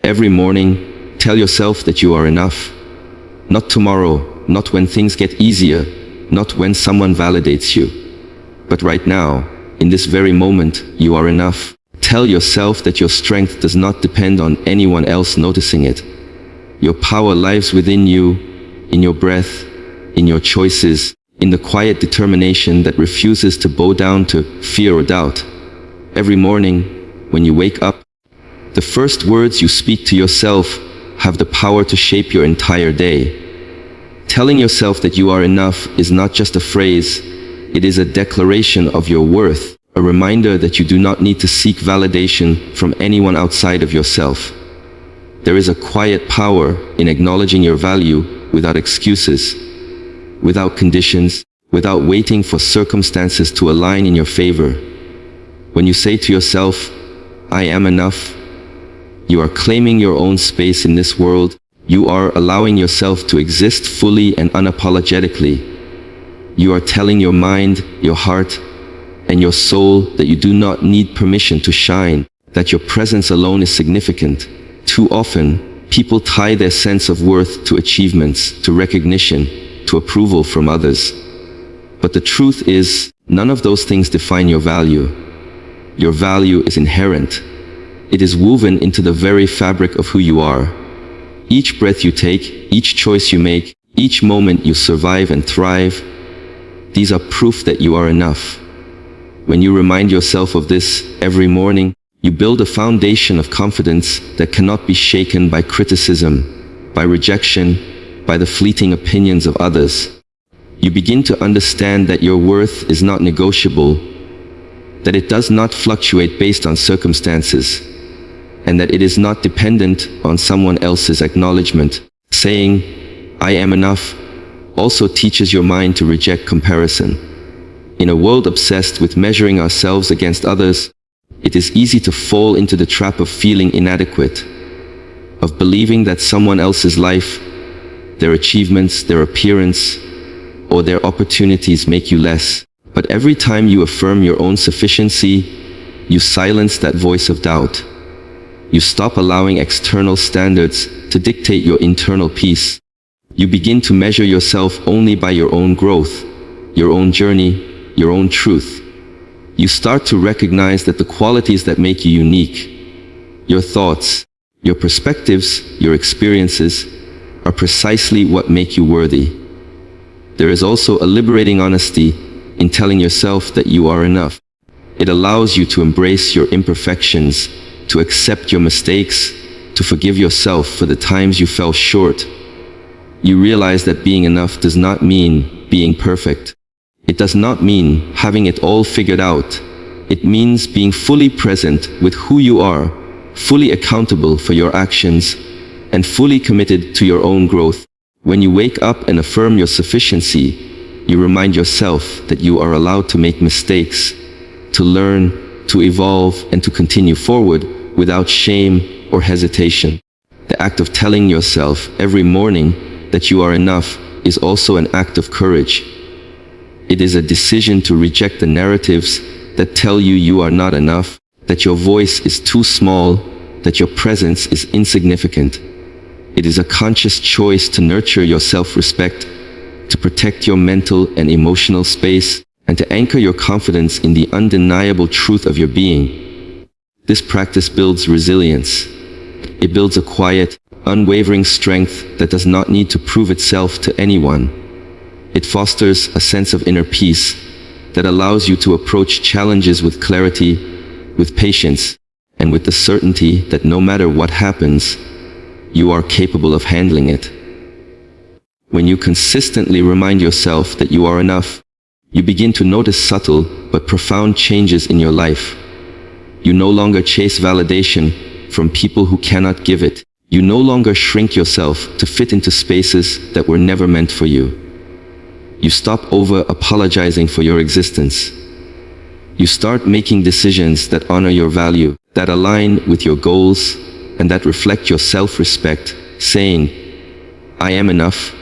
Every morning, tell yourself that you are enough. Not tomorrow, not when things get easier, not when someone validates you. But right now, in this very moment, you are enough. Tell yourself that your strength does not depend on anyone else noticing it. Your power lies within you, in your breath, in your choices, in the quiet determination that refuses to bow down to fear or doubt. Every morning, when you wake up, the first words you speak to yourself have the power to shape your entire day. Telling yourself that you are enough is not just a phrase, it is a declaration of your worth, a reminder that you do not need to seek validation from anyone outside of yourself. There is a quiet power in acknowledging your value without excuses, without conditions, without waiting for circumstances to align in your favor. When you say to yourself, "I am enough," you are claiming your own space in this world. You are allowing yourself to exist fully and unapologetically. You are telling your mind, your heart, and your soul that you do not need permission to shine, that your presence alone is significant. Too often, people tie their sense of worth to achievements, to recognition, to approval from others. But the truth is, none of those things define your value. Your value is inherent. It is woven into the very fabric of who you are. Each breath you take, each choice you make, each moment you survive and thrive, these are proof that you are enough. When you remind yourself of this every morning, you build a foundation of confidence that cannot be shaken by criticism, by rejection, by the fleeting opinions of others. You begin to understand that your worth is not negotiable, that it does not fluctuate based on circumstances, and that it is not dependent on someone else's acknowledgement. Saying, "I am enough," also teaches your mind to reject comparison. In a world obsessed with measuring ourselves against others, it is easy to fall into the trap of feeling inadequate, of believing that someone else's life, their achievements, their appearance, or their opportunities make you less. But every time you affirm your own sufficiency, you silence that voice of doubt. You stop allowing external standards to dictate your internal peace. You begin to measure yourself only by your own growth, your own journey, your own truth. You start to recognize that the qualities that make you unique, your thoughts, your perspectives, your experiences, are precisely what make you worthy. There is also a liberating honesty in telling yourself that you are enough. It allows you to embrace your imperfections, to accept your mistakes, to forgive yourself for the times you fell short. You realize that being enough does not mean being perfect. It does not mean having it all figured out. It means being fully present with who you are, fully accountable for your actions, and fully committed to your own growth. When you wake up and affirm your sufficiency, you remind yourself that you are allowed to make mistakes, to learn, to evolve, and to continue forward without shame or hesitation. The act of telling yourself every morning that you are enough is also an act of courage. It is a decision to reject the narratives that tell you you are not enough, that your voice is too small, that your presence is insignificant. It is a conscious choice to nurture your self-respect, to protect your mental and emotional space, and to anchor your confidence in the undeniable truth of your being. This practice builds resilience. It builds a quiet, unwavering strength that does not need to prove itself to anyone. It fosters a sense of inner peace that allows you to approach challenges with clarity, with patience, and with the certainty that no matter what happens, you are capable of handling it. When you consistently remind yourself that you are enough, you begin to notice subtle but profound changes in your life. You no longer chase validation from people who cannot give it. You no longer shrink yourself to fit into spaces that were never meant for you. You stop over-apologizing for your existence. You start making decisions that honor your value, that align with your goals, and that reflect your self-respect. Saying, "I am enough,"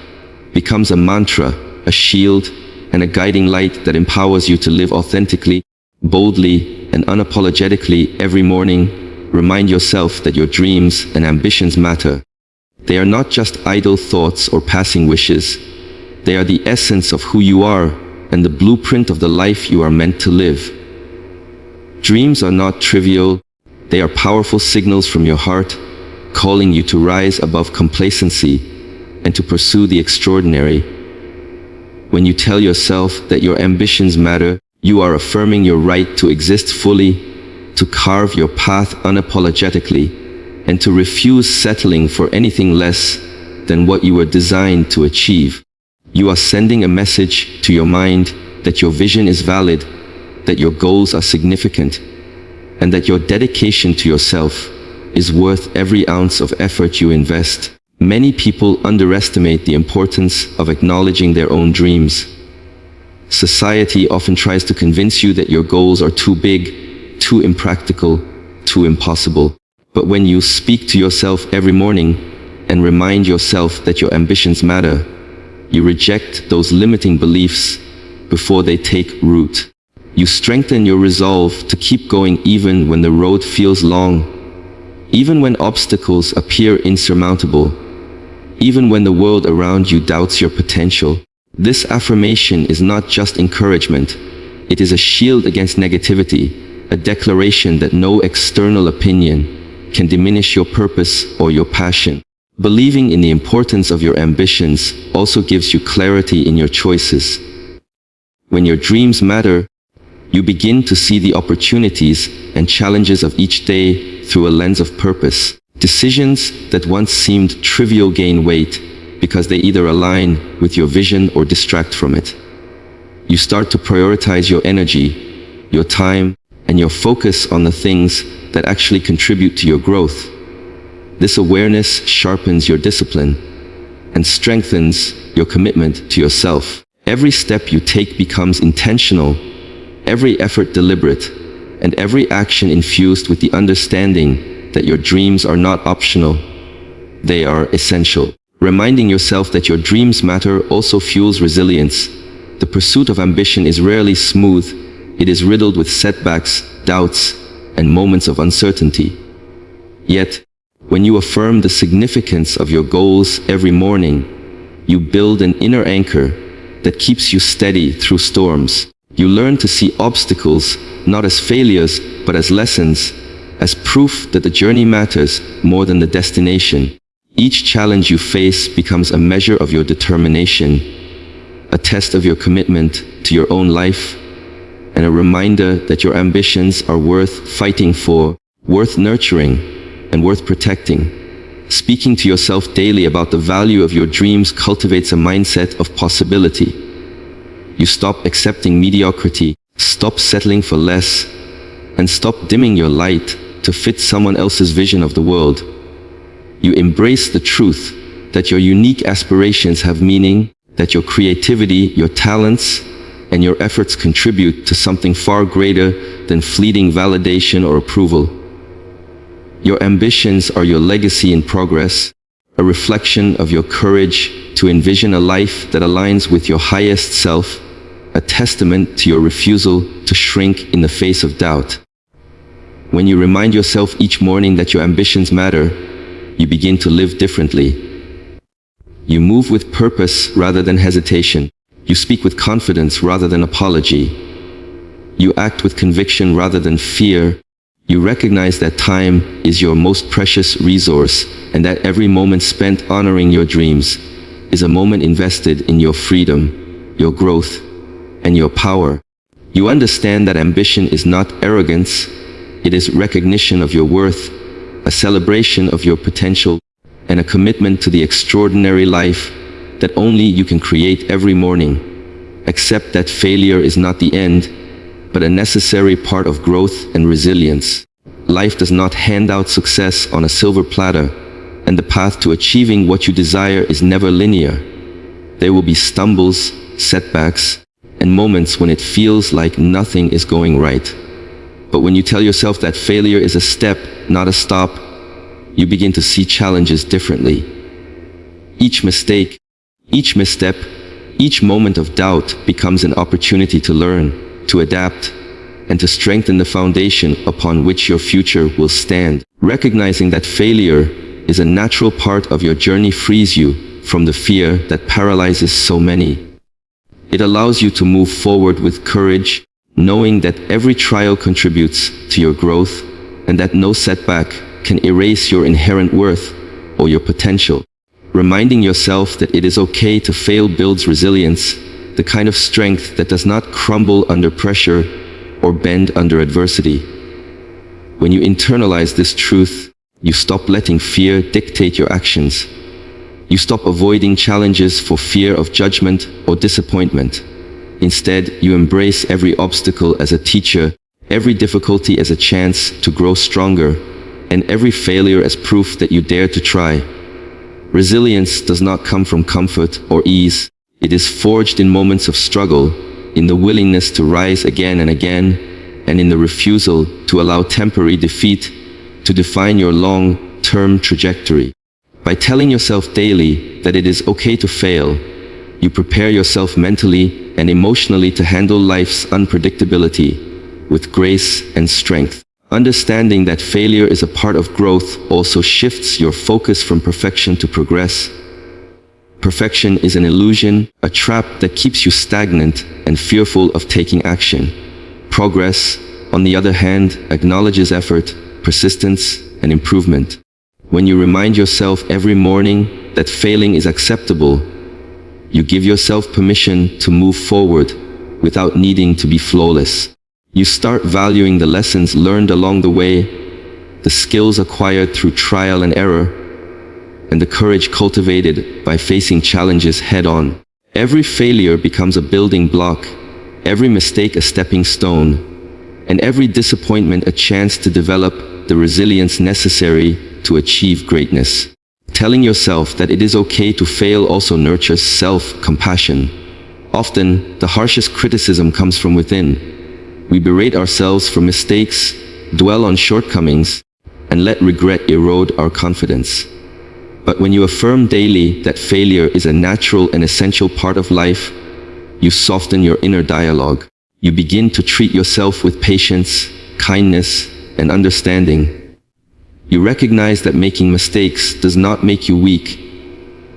becomes a mantra, a shield, and a guiding light that empowers you to live authentically, boldly, and unapologetically every morning. remind yourself that your dreams and ambitions matter. They are not just idle thoughts or passing wishes. They are the essence of who you are and the blueprint of the life you are meant to live. Dreams are not trivial. They are powerful signals from your heart, calling you to rise above complacency and to pursue the extraordinary. When you tell yourself that your ambitions matter, you are affirming your right to exist fully, to carve your path unapologetically, and to refuse settling for anything less than what you were designed to achieve. You are sending a message to your mind that your vision is valid, that your goals are significant, and that your dedication to yourself is worth every ounce of effort you invest. Many people underestimate the importance of acknowledging their own dreams. Society often tries to convince you that your goals are too big, too impractical, too impossible. But when you speak to yourself every morning and remind yourself that your ambitions matter, you reject those limiting beliefs before they take root. You strengthen your resolve to keep going even when the road feels long, even when obstacles appear insurmountable, even when the world around you doubts your potential. This affirmation is not just encouragement. It is a shield against negativity, a declaration that no external opinion can diminish your purpose or your passion. Believing in the importance of your ambitions also gives you clarity in your choices. When your dreams matter, you begin to see the opportunities and challenges of each day through a lens of purpose. Decisions that once seemed trivial gain weight because they either align with your vision or distract from it. You start to prioritize your energy, your time, and your focus on the things that actually contribute to your growth. This awareness sharpens your discipline and strengthens your commitment to yourself. Every step you take becomes intentional, every effort deliberate, and every action infused with the understanding that your dreams are not optional. They are essential. Reminding yourself that your dreams matter also fuels resilience. The pursuit of ambition is rarely smooth. It is riddled with setbacks, doubts, and moments of uncertainty. Yet, when you affirm the significance of your goals every morning, you build an inner anchor that keeps you steady through storms. You learn to see obstacles not as failures, but as lessons, as proof that the journey matters more than the destination. Each challenge you face becomes a measure of your determination, a test of your commitment to your own life, and a reminder that your ambitions are worth fighting for, worth nurturing, and worth protecting. Speaking to yourself daily about the value of your dreams cultivates a mindset of possibility. You stop accepting mediocrity, stop settling for less, and stop dimming your light to fit someone else's vision of the world. You embrace the truth that your unique aspirations have meaning, that your creativity, your talents, and your efforts contribute to something far greater than fleeting validation or approval. Your ambitions are your legacy in progress, a reflection of your courage to envision a life that aligns with your highest self, a testament to your refusal to shrink in the face of doubt. When you remind yourself each morning that your ambitions matter, you begin to live differently. You move with purpose rather than hesitation. You speak with confidence rather than apology. You act with conviction rather than fear. You recognize that time is your most precious resource and that every moment spent honoring your dreams is a moment invested in your freedom, your growth, and your power. You understand that ambition is not arrogance. It is recognition of your worth, a celebration of your potential, and a commitment to the extraordinary life that only you can create every morning. Accept that failure is not the end, but a necessary part of growth and resilience. Life does not hand out success on a silver platter, and the path to achieving what you desire is never linear. There will be stumbles, setbacks, and moments when it feels like nothing is going right. But when you tell yourself that failure is a step, not a stop, you begin to see challenges differently. Each mistake, each misstep, each moment of doubt becomes an opportunity to learn, to adapt, and to strengthen the foundation upon which your future will stand. Recognizing that failure is a natural part of your journey frees you from the fear that paralyzes so many. It allows you to move forward with courage, knowing that every trial contributes to your growth and that no setback can erase your inherent worth or your potential. Reminding yourself that it is okay to fail builds resilience, the kind of strength that does not crumble under pressure or bend under adversity. When you internalize this truth, you stop letting fear dictate your actions. You stop avoiding challenges for fear of judgment or disappointment. Instead, you embrace every obstacle as a teacher, every difficulty as a chance to grow stronger, and every failure as proof that you dare to try. Resilience does not come from comfort or ease. It is forged in moments of struggle, in the willingness to rise again and again, and in the refusal to allow temporary defeat to define your long-term trajectory. By telling yourself daily that it is okay to fail, you prepare yourself mentally and emotionally to handle life's unpredictability with grace and strength. Understanding that failure is a part of growth also shifts your focus from perfection to progress. Perfection is an illusion, a trap that keeps you stagnant and fearful of taking action. Progress, on the other hand, acknowledges effort, persistence, and improvement. When you remind yourself every morning that failing is acceptable, you give yourself permission to move forward without needing to be flawless. You start valuing the lessons learned along the way, the skills acquired through trial and error, and the courage cultivated by facing challenges head-on. Every failure becomes a building block, every mistake a stepping stone, and every disappointment a chance to develop the resilience necessary to achieve greatness. Telling yourself that it is okay to fail also nurtures self-compassion. Often, the harshest criticism comes from within. We berate ourselves for mistakes, dwell on shortcomings, and let regret erode our confidence. But when you affirm daily that failure is a natural and essential part of life, you soften your inner dialogue. You begin to treat yourself with patience, kindness, and understanding. You recognize that making mistakes does not make you weak,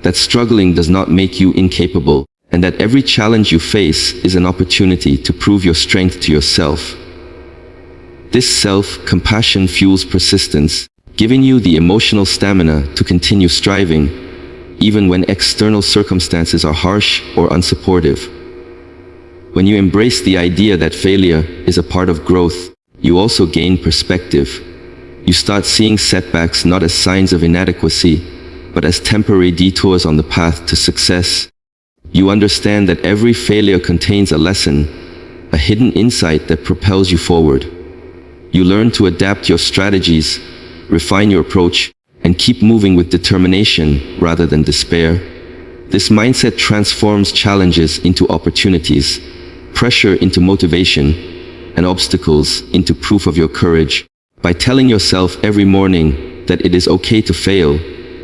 that struggling does not make you incapable, and that every challenge you face is an opportunity to prove your strength to yourself. This self-compassion fuels persistence, giving you the emotional stamina to continue striving, even when external circumstances are harsh or unsupportive. When you embrace the idea that failure is a part of growth, you also gain perspective. You start seeing setbacks not as signs of inadequacy, but as temporary detours on the path to success. You understand that every failure contains a lesson, a hidden insight that propels you forward. You learn to adapt your strategies, refine your approach, and keep moving with determination rather than despair. This mindset transforms challenges into opportunities, pressure into motivation, and obstacles into proof of your courage. By telling yourself every morning that it is okay to fail,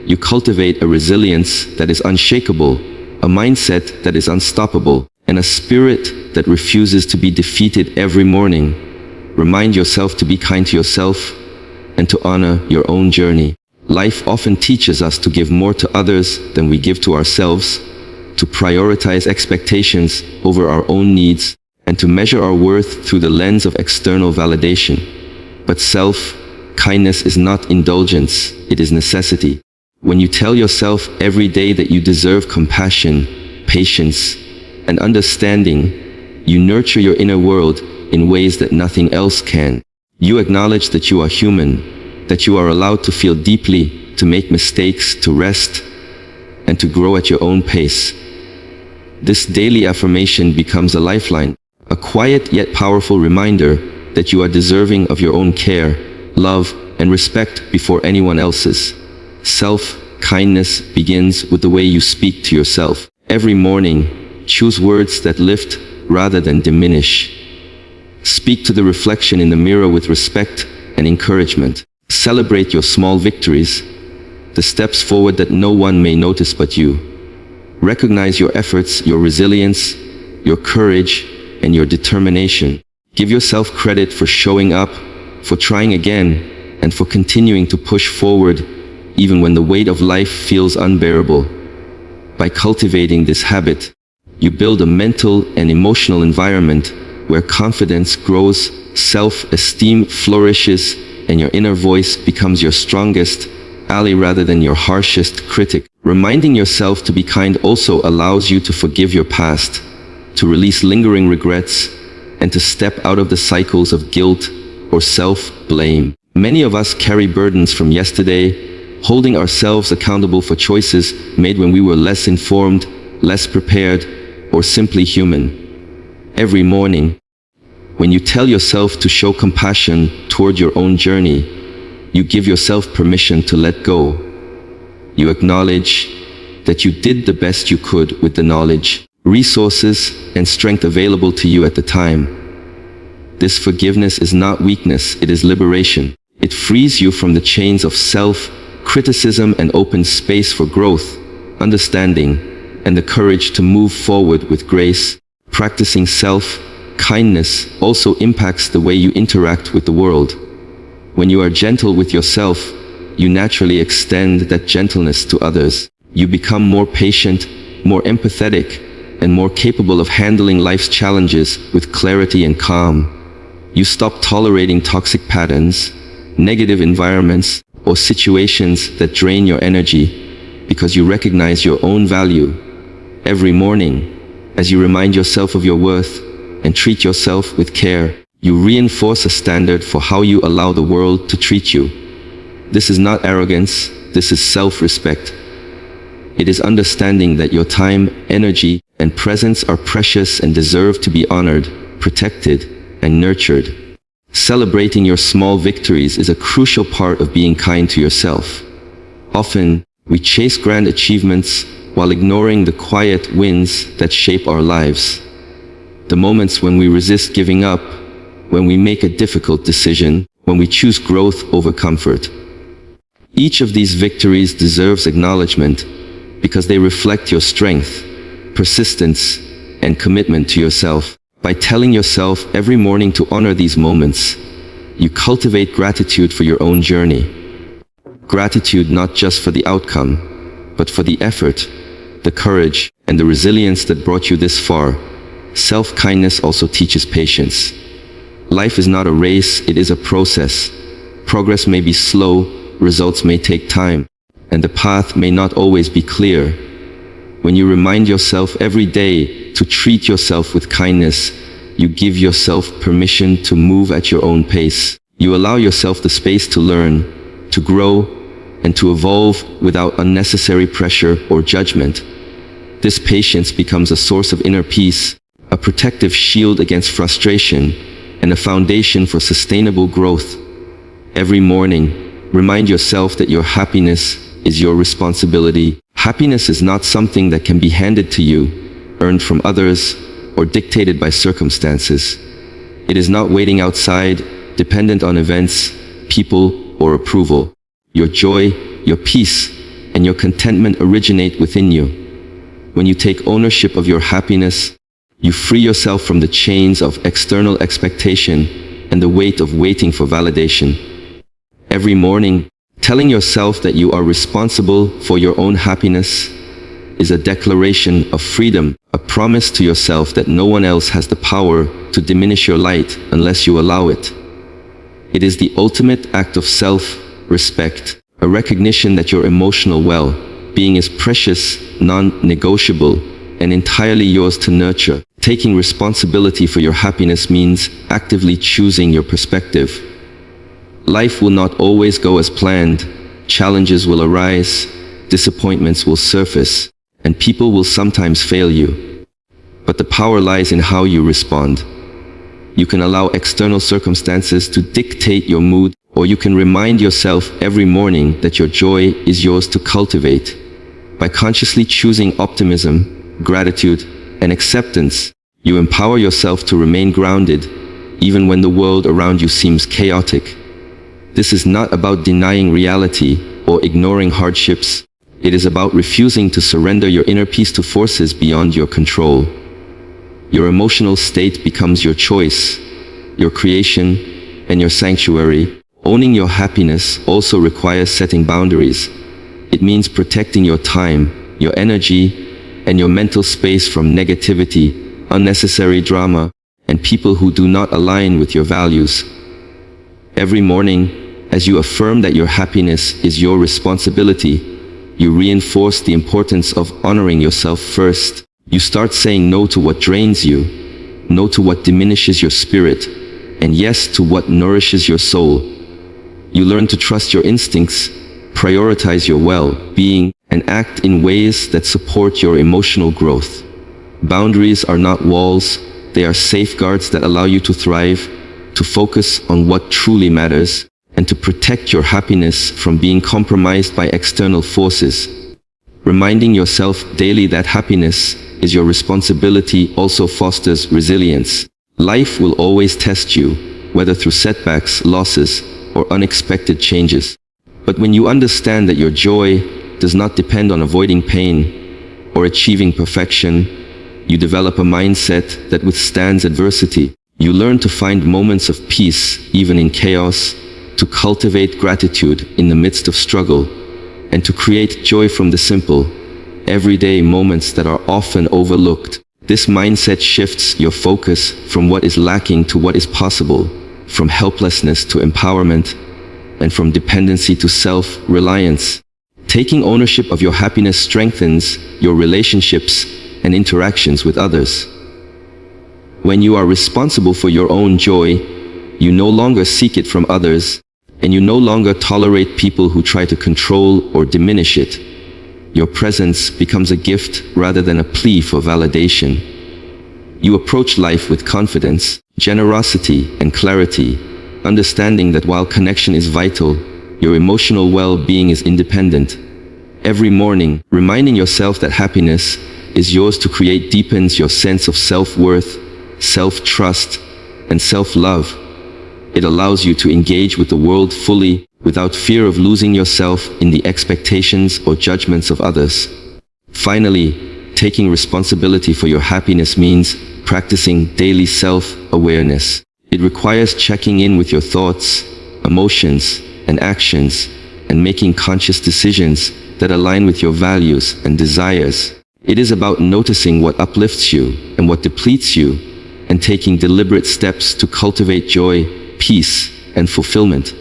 you cultivate a resilience that is unshakable, a mindset that is unstoppable, and a spirit that refuses to be defeated every morning. Remind yourself to be kind to yourself and to honor your own journey. Life often teaches us to give more to others than we give to ourselves, to prioritize expectations over our own needs, and to measure our worth through the lens of external validation. But self-kindness is not indulgence, it is necessity. When you tell yourself every day that you deserve compassion, patience, and understanding, you nurture your inner world in ways that nothing else can. You acknowledge that you are human, that you are allowed to feel deeply, to make mistakes, to rest, and to grow at your own pace. This daily affirmation becomes a lifeline, a quiet yet powerful reminder that you are deserving of your own care, love, and respect before anyone else's. Self-kindness begins with the way you speak to yourself. Every morning, choose words that lift rather than diminish. Speak to the reflection in the mirror with respect and encouragement. Celebrate your small victories, the steps forward that no one may notice but you. Recognize your efforts, your resilience, your courage, and your determination. Give yourself credit for showing up, for trying again, and for continuing to push forward, even when the weight of life feels unbearable. By cultivating this habit, you build a mental and emotional environment where confidence grows, self-esteem flourishes, and your inner voice becomes your strongest ally rather than your harshest critic. Reminding yourself to be kind also allows you to forgive your past, to release lingering regrets, and to step out of the cycles of guilt or self-blame. Many of us carry burdens from yesterday, holding ourselves accountable for choices made when we were less informed, less prepared, or simply human. Every morning, when you tell yourself to show compassion toward your own journey, you give yourself permission to let go. You acknowledge that you did the best you could with the knowledge, resources, and strength available to you at the time. This forgiveness is not weakness, it is liberation. It frees you from the chains of self-criticism and opens space for growth, understanding, and the courage to move forward with grace. Practicing self-kindness also impacts the way you interact with the world. When you are gentle with yourself, you naturally extend that gentleness to others. You become more patient, more empathetic, and more capable of handling life's challenges with clarity and calm. You stop tolerating toxic patterns, negative environments, or situations that drain your energy because you recognize your own value. Every morning, as you remind yourself of your worth and treat yourself with care, you reinforce a standard for how you allow the world to treat you. This is not arrogance, this is self-respect. It is understanding that your time, energy, and presence are precious and deserve to be honored, protected, and nurtured. Celebrating your small victories is a crucial part of being kind to yourself. Often, we chase grand achievements while ignoring the quiet wins that shape our lives. The moments when we resist giving up, when we make a difficult decision, when we choose growth over comfort. Each of these victories deserves acknowledgement because they reflect your strength, persistence, and commitment to yourself. By telling yourself every morning to honor these moments, you cultivate gratitude for your own journey. Gratitude not just for the outcome, but for the effort, the courage, and the resilience that brought you this far. Self-kindness also teaches patience. Life is not a race, it is a process. Progress may be slow, results may take time, and the path may not always be clear. When you remind yourself every day to treat yourself with kindness, you give yourself permission to move at your own pace. You allow yourself the space to learn, to grow, and to evolve without unnecessary pressure or judgment. This patience becomes a source of inner peace, a protective shield against frustration, and a foundation for sustainable growth. Every morning, remind yourself that your happiness is your responsibility. Happiness is not something that can be handed to you, earned from others, or dictated by circumstances. It is not waiting outside, dependent on events, people, or approval. Your joy, your peace, and your contentment originate within you. When you take ownership of your happiness, you free yourself from the chains of external expectation and the weight of waiting for validation. Every morning, telling yourself that you are responsible for your own happiness is a declaration of freedom, a promise to yourself that no one else has the power to diminish your light unless you allow it. It is the ultimate act of self-respect, a recognition that your emotional well-being is precious, non-negotiable, and entirely yours to nurture. Taking responsibility for your happiness means actively choosing your perspective. Life will not always go as planned. Challenges will arise, disappointments will surface, and people will sometimes fail you. But the power lies in how you respond. You can allow external circumstances to dictate your mood, or you can remind yourself every morning that your joy is yours to cultivate. By consciously choosing optimism, gratitude, and acceptance, you empower yourself to remain grounded, even when the world around you seems chaotic. This is not about denying reality or ignoring hardships. It is about refusing to surrender your inner peace to forces beyond your control. Your emotional state becomes your choice, your creation, and your sanctuary. Owning your happiness also requires setting boundaries. It means protecting your time, your energy, and your mental space from negativity, unnecessary drama, and people who do not align with your values. Every morning, as you affirm that your happiness is your responsibility, you reinforce the importance of honoring yourself first. You start saying no to what drains you, no to what diminishes your spirit, and yes to what nourishes your soul. You learn to trust your instincts, prioritize your well-being, and act in ways that support your emotional growth. Boundaries are not walls, they are safeguards that allow you to thrive, to focus on what truly matters, and to protect your happiness from being compromised by external forces. Reminding yourself daily that happiness is your responsibility also fosters resilience. Life will always test you, whether through setbacks, losses, or unexpected changes. But when you understand that your joy does not depend on avoiding pain or achieving perfection, you develop a mindset that withstands adversity. You learn to find moments of peace even in chaos, to cultivate gratitude in the midst of struggle, and to create joy from the simple, everyday moments that are often overlooked. This mindset shifts your focus from what is lacking to what is possible, from helplessness to empowerment, and from dependency to self-reliance. Taking ownership of your happiness strengthens your relationships and interactions with others. When you are responsible for your own joy, you no longer seek it from others, and you no longer tolerate people who try to control or diminish it. Your presence becomes a gift rather than a plea for validation. You approach life with confidence, generosity, and clarity, understanding that while connection is vital, your emotional well-being is independent. Every morning, reminding yourself that happiness is yours to create deepens your sense of self-worth, self-trust, and self-love. It allows you to engage with the world fully, without fear of losing yourself in the expectations or judgments of others. Finally, taking responsibility for your happiness means practicing daily self-awareness. It requires checking in with your thoughts, emotions, and actions, and making conscious decisions that align with your values and desires. It is about noticing what uplifts you and what depletes you, and taking deliberate steps to cultivate joy, peace, and fulfillment.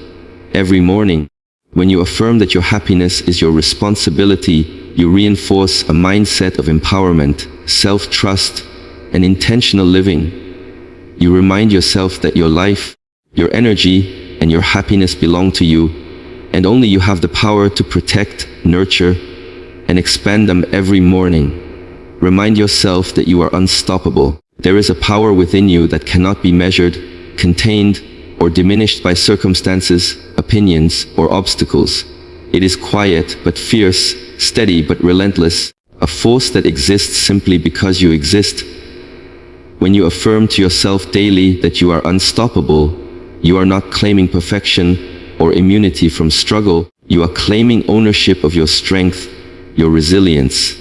Every morning, when you affirm that your happiness is your responsibility, you reinforce a mindset of empowerment, self-trust, and intentional living. You remind yourself that your life, your energy, and your happiness belong to you, and only you have the power to protect, nurture, and expand them every morning. Remind yourself that you are unstoppable. There is a power within you that cannot be measured, contained, or diminished by circumstances, opinions, or obstacles. It is quiet but fierce, steady but relentless, a force that exists simply because you exist. When you affirm to yourself daily that you are unstoppable, you are not claiming perfection or immunity from struggle. You are claiming ownership of your strength, your resilience,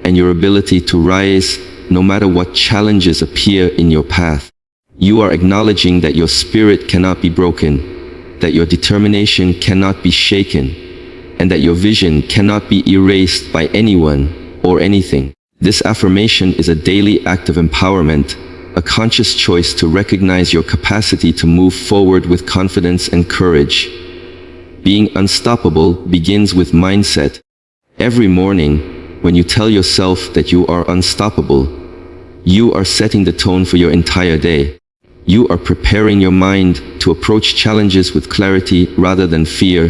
and your ability to rise no matter what challenges appear in your path. You are acknowledging that your spirit cannot be broken, that your determination cannot be shaken, and that your vision cannot be erased by anyone or anything. This affirmation is a daily act of empowerment, a conscious choice to recognize your capacity to move forward with confidence and courage. Being unstoppable begins with mindset. Every morning, when you tell yourself that you are unstoppable, you are setting the tone for your entire day. You are preparing your mind to approach challenges with clarity rather than fear,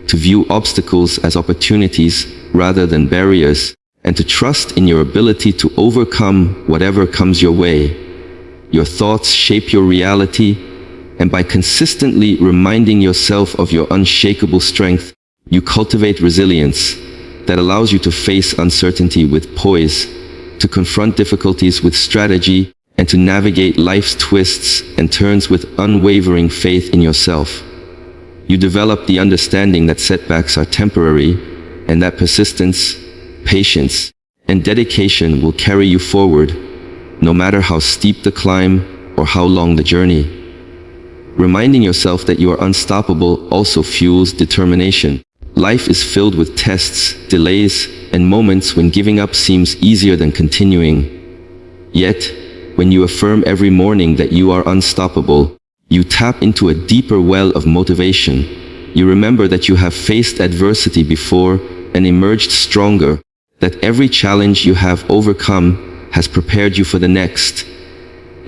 to view obstacles as opportunities rather than barriers, and to trust in your ability to overcome whatever comes your way. Your thoughts shape your reality, and by consistently reminding yourself of your unshakable strength, you cultivate resilience that allows you to face uncertainty with poise, to confront difficulties with strategy, and to navigate life's twists and turns with unwavering faith in yourself. You develop the understanding that setbacks are temporary, and that persistence, patience, and dedication will carry you forward, no matter how steep the climb or how long the journey. Reminding yourself that you are unstoppable also fuels determination. Life is filled with tests, delays, and moments when giving up seems easier than continuing. Yet, when you affirm every morning that you are unstoppable, you tap into a deeper well of motivation. You remember that you have faced adversity before and emerged stronger, that every challenge you have overcome has prepared you for the next,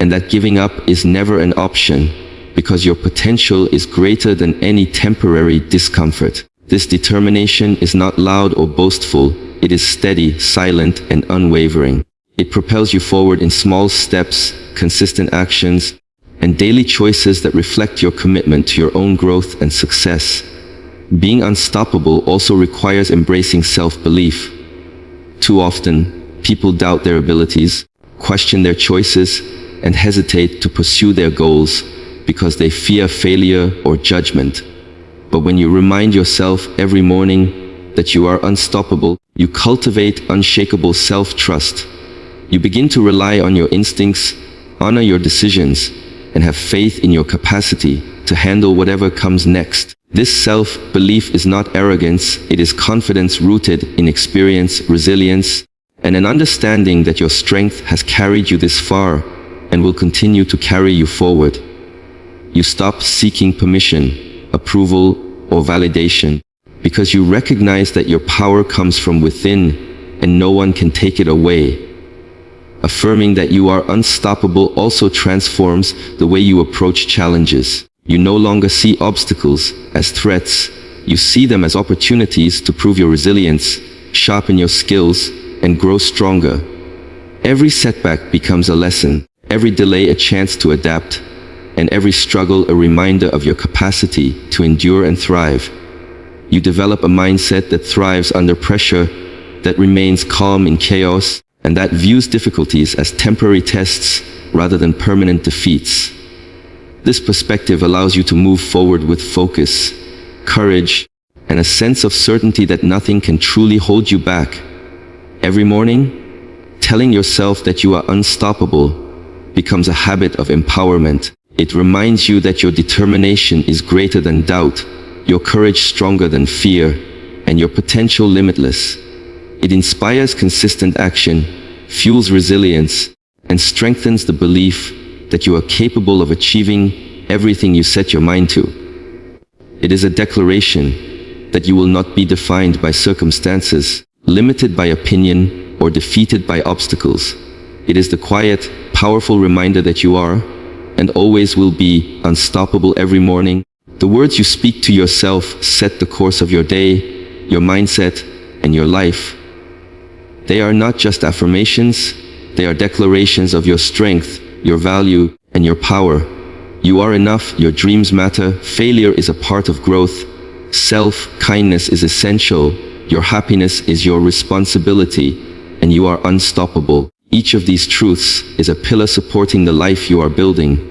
and that giving up is never an option because your potential is greater than any temporary discomfort. This determination is not loud or boastful, it is steady, silent, and unwavering. It propels you forward in small steps, consistent actions, and daily choices that reflect your commitment to your own growth and success. Being unstoppable also requires embracing self-belief. Too often, people doubt their abilities, question their choices, and hesitate to pursue their goals because they fear failure or judgment. But when you remind yourself every morning that you are unstoppable, you cultivate unshakable self-trust. You begin to rely on your instincts, honor your decisions, and have faith in your capacity to handle whatever comes next. This self-belief is not arrogance, it is confidence rooted in experience, resilience, and an understanding that your strength has carried you this far and will continue to carry you forward. You stop seeking permission, approval, or validation because you recognize that your power comes from within and no one can take it away. Affirming that you are unstoppable also transforms the way you approach challenges. You no longer see obstacles as threats. You see them as opportunities to prove your resilience, sharpen your skills, and grow stronger. Every setback becomes a lesson, every delay a chance to adapt, and every struggle a reminder of your capacity to endure and thrive. You develop a mindset that thrives under pressure, that remains calm in chaos, and that views difficulties as temporary tests rather than permanent defeats. This perspective allows you to move forward with focus, courage, and a sense of certainty that nothing can truly hold you back. Every morning, telling yourself that you are unstoppable becomes a habit of empowerment. It reminds you that your determination is greater than doubt, your courage stronger than fear, and your potential limitless. It inspires consistent action, fuels resilience, and strengthens the belief that you are capable of achieving everything you set your mind to. It is a declaration that you will not be defined by circumstances, limited by opinion, or defeated by obstacles. It is the quiet, powerful reminder that you are, and always will be, unstoppable every morning. The words you speak to yourself set the course of your day, your mindset, and your life. They are not just affirmations, they are declarations of your strength, your value, and your power. You are enough, your dreams matter, failure is a part of growth, self-kindness is essential, your happiness is your responsibility, and you are unstoppable. Each of these truths is a pillar supporting the life you are building.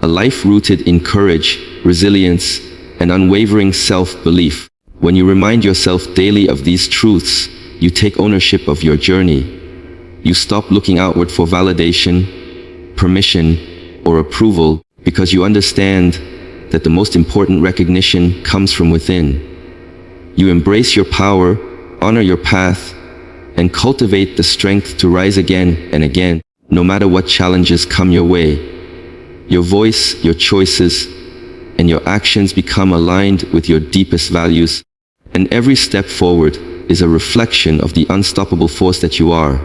A life rooted in courage, resilience, and unwavering self-belief. When you remind yourself daily of these truths, you take ownership of your journey. You stop looking outward for validation, permission, or approval because you understand that the most important recognition comes from within. You embrace your power, honor your path, and cultivate the strength to rise again and again, no matter what challenges come your way. Your voice, your choices, and your actions become aligned with your deepest values, and every step forward is a reflection of the unstoppable force that you are.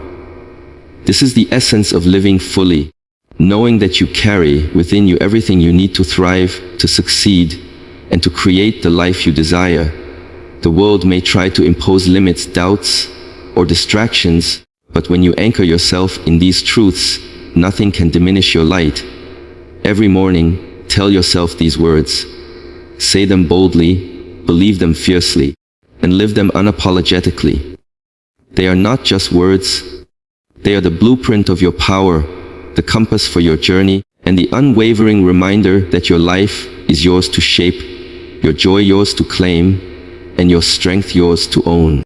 This is the essence of living fully, knowing that you carry within you everything you need to thrive, to succeed, and to create the life you desire. The world may try to impose limits, doubts, or distractions, but when you anchor yourself in these truths, nothing can diminish your light. Every morning, tell yourself these words. Say them boldly, believe them fiercely, and live them unapologetically. They are not just words, they are the blueprint of your power, the compass for your journey, and the unwavering reminder that your life is yours to shape, your joy yours to claim, and your strength yours to own.